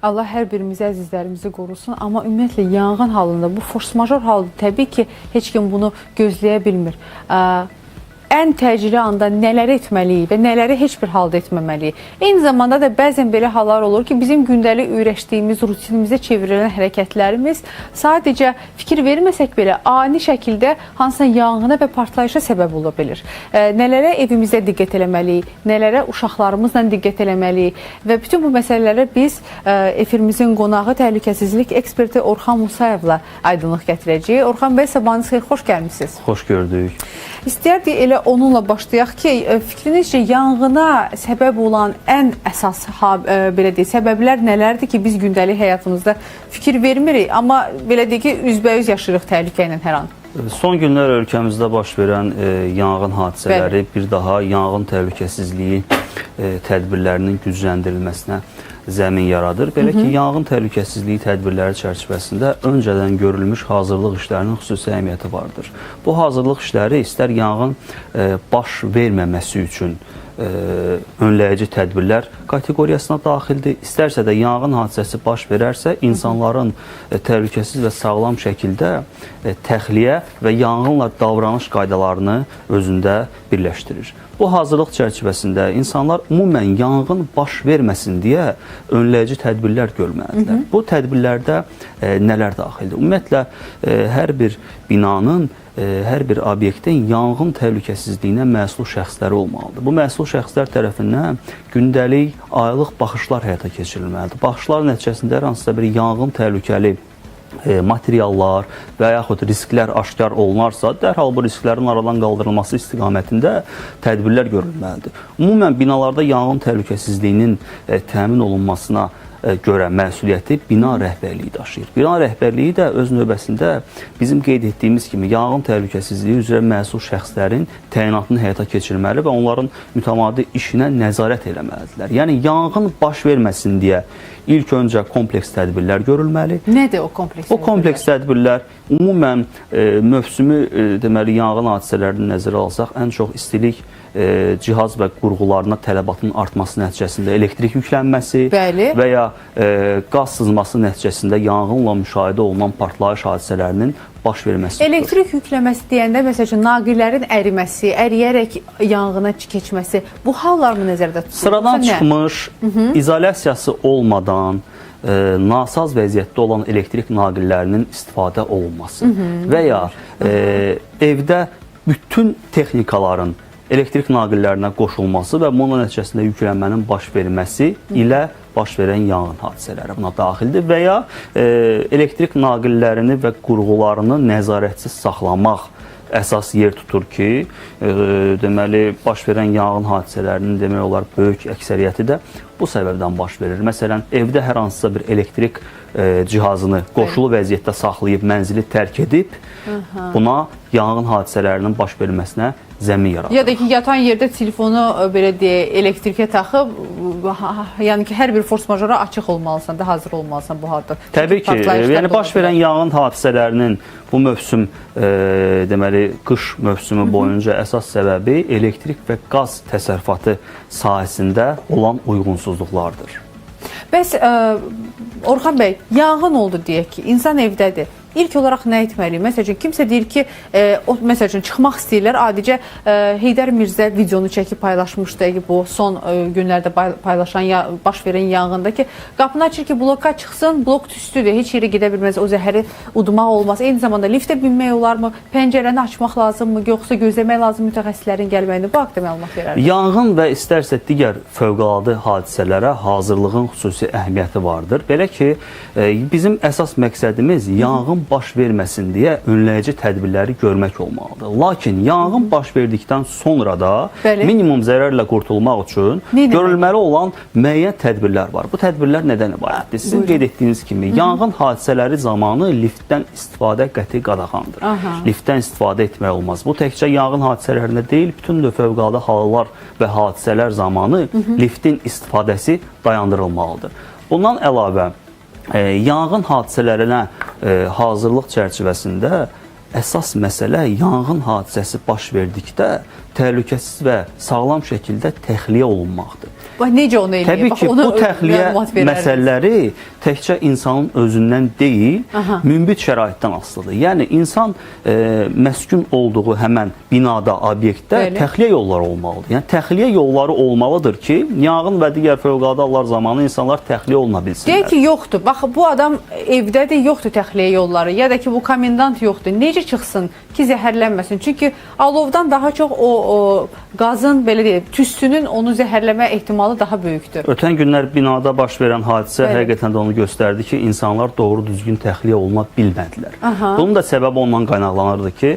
Allah hər birimizi, əzizlərimizi qorusun. Amma ümumiyyətlə yanğın halında, bu force major halda təbii ki, heç kim bunu gözləyə bilmir. Ən təcili anda nələr etməliyik və nələri heç bir halda etməməliyik. Eyni zamanda da bəzən belə hallar olur ki, bizim gündəlik öyrəşdiyimiz, rutinimizə çevrilən hərəkətlərimiz sadəcə fikir verməsək belə ani şəkildə hansısa yanğına və partlayışa səbəb ola bilir. Nələrə evimizdə diqqət eləməliyik, nələrə uşaqlarımızla diqqət eləməliyik və bütün bu məsələlərə biz efirimizin qonağı təhlükəsizlik eksperti Orxan Musayevlə aydınlıq gətirəcəyik. Orxan bəy, sabahınız xeyir, xoş gəlmişsiniz. Xoş gördük. İstəyərdik elə onunla başlayaq ki, fikrinizcə yanğına səbəb olan ən əsas belə deyək, səbəblər nələrdir ki, biz gündəlik həyatımızda fikir vermirik, amma belə deyək ki, üzbəyüz yaşayırıq təhlükə ilə hər an? Son günlər ölkəmizdə baş verən yanğın hadisələri bir daha yanğın təhlükəsizliyi tədbirlərinin gücləndirilməsinə zəmin yaradır. Belə ki, yanğın təhlükəsizliyi tədbirləri çərçivəsində öncədən görülmüş hazırlıq işlərinin xüsusi əhəmiyyəti vardır. Bu hazırlıq işləri istər yanğın baş verməməsi üçün önləyici tədbirlər kateqoriyasına daxildir. İstərsə də yanğın hadisəsi baş verərsə, insanların təhlükəsiz və sağlam şəkildə təxliyə və yanğınla davranış qaydalarını özündə birləşdirir. Bu hazırlıq çərçivəsində insanlar ümumən yanğın baş verməsin deyə önləyici tədbirlər görməlidirlər. Bu tədbirlərdə nələr daxildir? Ümumiyyətlə, hər bir binanın, hər bir obyektin yanğın təhlükəsizliyinə məsul şəxsləri olmalıdır. Bu məsul şəxslər tərəfindən gündəlik, aylıq baxışlar həyata keçirilməlidir. Baxışlar nəticəsində hər hansısa bir yanğın təhlükəli materiallar və yaxud risklər aşkar olunarsa, dərhal bu risklərin aradan qaldırılması istiqamətində tədbirlər görülməlidir. Ümumən, binalarda yanğın təhlükəsizliyinin təmin olunmasına görə məsuliyyəti bina rəhbərliyi daşıyır. Bina rəhbərliyi də öz növbəsində bizim qeyd etdiyimiz kimi yanğın təhlükəsizliyi üzrə məsul şəxslərin təyinatını həyata keçirməli və onların mütəmadi işinə nəzarət eləməlidirlər. Yəni, yanğın baş verməsin deyə İlk öncə kompleks tədbirlər görülməli. Nədir o kompleks tədbirlər? O kompleks tədbirlər ümumən mövsümü deməli yanğın hadisələrini nəzərə alsaq, ən çox istilik cihaz və qurğularına tələbatın artması nəticəsində elektrik yüklənməsi və ya qaz sızması nəticəsində yanğınla müşahidə olunan partlayış hadisələrinin baş verməsi. Elektrik yükləməsi deyəndə, məsələn, naqillərin əriməsi, əriyərək yanğına keçməsi, bu hallar mı nəzərdə tutulur? Sıradan çıxmış, izolyasiyası olmadan, nasaz vəziyyətdə olan elektrik naqillərinin istifadə olunması və ya evdə bütün texnikaların elektrik naqillərinə qoşulması və bunun nəticəsində yüklənmənin baş verməsi ilə baş verən yanğın hadisələri buna daxildir və ya elektrik naqillərini və qurğularını nəzarətsiz saxlamaq əsas yer tutur ki, deməli, baş verən yanğın hadisələrinin demək olar böyük əksəriyyəti də bu səbəbdən baş verir. Məsələn, evdə hər hansısa bir elektrik cihazını qoşulu vəziyyətdə saxlayıb mənzili tərk edib, buna yanğın hadisələrinin baş verməsinə zəmin yaradır. Ya da ki, yatan yerdə telefonu belə deyək, elektrikə taxıb, yəni ki, hər bir force majora açıq olmalısan da, hazır olmalısan bu halda. Təbii ki, yəni baş verən yanğın hadisələrinin bu mövsüm, deməli, qış mövsümü boyunca əsas səbəbi elektrik və qaz təsərrüfatı sahəsində olan uyğunsuzluqlardır. Bəs, Orxan bəy, yanğın oldu deyək ki, insan evdədir. İlk olaraq nə etməliyik? Məsələn, kimsə deyir ki, məsələn, çıxmaq istəyirlər. Adicə, Heydər Mirzə videonu çəkib paylaşmışdı ki, bu son günlərdə paylaşan, baş verən yanğında ki, qapını açır ki, bloka çıxsın, blok tüstüdür, heç yeri gedə bilməz, o zəhəri udmaq olmaz. Eyni zamanda liftə binmək olar mı? Pəncərəni açmaq lazım mı? Yoxsa gözləmək lazım mütəxəssislərin gəlməyini? Bu haqda məlumat verər. Yanğın və istərsə digər fövqəladə hadisələrə hazırlığın xüsusi əhəmiyyəti vardır. Belə ki, bizim əsas məqsədimiz yanğın baş verməsin deyə önləyici tədbirləri görmək olmalıdır. Lakin yanğın baş verdikdən sonra da minimum zərərlə qurtulmaq üçün görülməli olan müəyyən tədbirlər var. Bu tədbirlər nədən ibarətdir? Sizin qeyd etdiyiniz kimi, yanğın hadisələri zamanı liftdən istifadə qəti qadağandır. Liftdən istifadə etmək olmaz. Bu təkcə yanğın hadisələrində deyil, bütün fövqəladə hallar və hadisələr zamanı liftin istifadəsi dayandırılmalıdır. Bundan əlavə, yanğın hadisələrinə hazırlıq çərçivəsində əsas məsələ yanğın hadisəsi baş verdikdə təhlükəsiz və sağlam şəkildə təxliyə olunmaqdır. Necə onu eləyir? Təbii ki, bu təxliyə məlumat verərdiniz. məsələləri təkcə insanın özündən deyil, Aha. mümbit şəraitdən asılıdır. Yəni insan məskun olduğu həmən binada, obyektdə Bəli. təxliyə yolları olmalıdır. Yəni təxliyə yolları olmalıdır ki, yanğın və digər fövqəladə hallar zamanı insanlar təxliyə oluna bilsinlər. Deyək ki, yoxdur. Bax, bu adam evdədir, yoxdur təxliyə yolları. Ya da ki, bu komendant yoxdur. Necə çıxsın ki, zəhərlənməsin? Çünki alovdan daha çox o qazın, belə deyək, tüstünün onu zəhərləmə ehtimalı daha böyükdür. Ötən günlər binada baş verən hadisə Bəli. həqiqətən də onu göstərdi ki, insanlar doğru düzgün təxliyə oluna bilmədilər. Aha. Bunun da səbəbi ondan qaynaqlanırdı ki,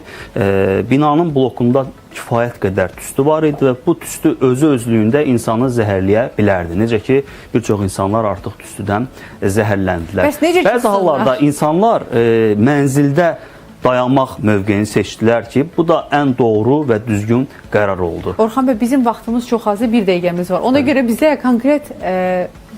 binanın blokunda kifayət qədər tüstü var idi və bu tüstü özü-özlüyündə insanı zəhərləyə bilərdi. Necə ki, bir çox insanlar artıq tüstüdən zəhərləndilər. Bəs necə Bəzi çıxsınlar? hallarda insanlar mənzildə dayanmaq mövqeyini seçdilər ki, bu da ən doğru və düzgün qərar oldu. Orxan bəy, bizim vaxtımız çox azdır, 1 dəqiqəmiz var. Ona görə bizə konkret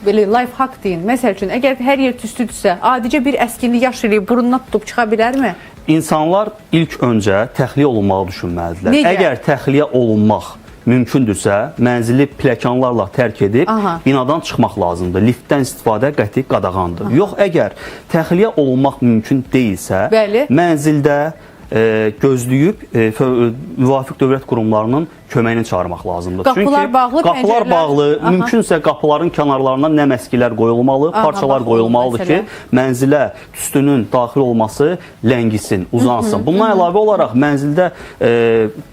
belə life hack deyin. Məsəl üçün, əgər hər yer tüstüdürsə, adicə bir əskini yaş eləyib burununa tutub çıxa bilərmi? İnsanlar ilk öncə təxliyə olunmağı düşünməlidirlər. Necə? Əgər təxliyə olunmaq mümkündürsə, mənzili pləkanlarla tərk edib Aha. binadan çıxmaq lazımdır. Liftdən istifadə qəti qadağandır. Yox, əgər təxliyə olunmaq mümkün deyilsə, Bəli. mənzildə gözləyib müvafiq dövlət qurumlarının köməyini çağırmaq lazımdır. Qapılar bağlı, qapılar pəncərələr- bağlı, Aha. mümkünsə qapıların kənarlarına nə məskilər qoyulmalı, Aha, parçalar bax, qoyulmalıdır ki, məsələ. mənzilə tüstünün daxil olması ləngisin, uzansın. Bundan əlavə olaraq mənzildə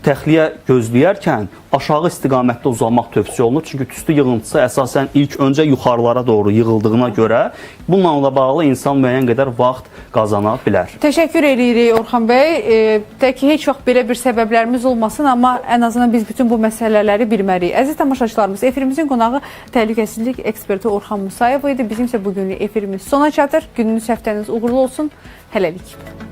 təxliyə gözləyərkən aşağı istiqamətdə uzanmaq tövsiyə olunur. Çünki tüstü yığıntısı əsasən ilk öncə yuxarılara doğru yığıldığına görə bununla bağlı insan müəyyən qədər vaxt qazana bilər. Təşəkkür edirik Orxan bəy. Tək ki, heç vaxt belə bir səbəblərimiz olmasın, amma ən azından biz bütün bu məsələləri bilməliyik. Əziz tamaşaçılarımız, efirimizin qonağı təhlükəsizlik eksperti Orxan Musayev idi. Bizim isə bugünlük efirimiz sona çatır. Gününüz, həftəniz uğurlu olsun. Hələlik.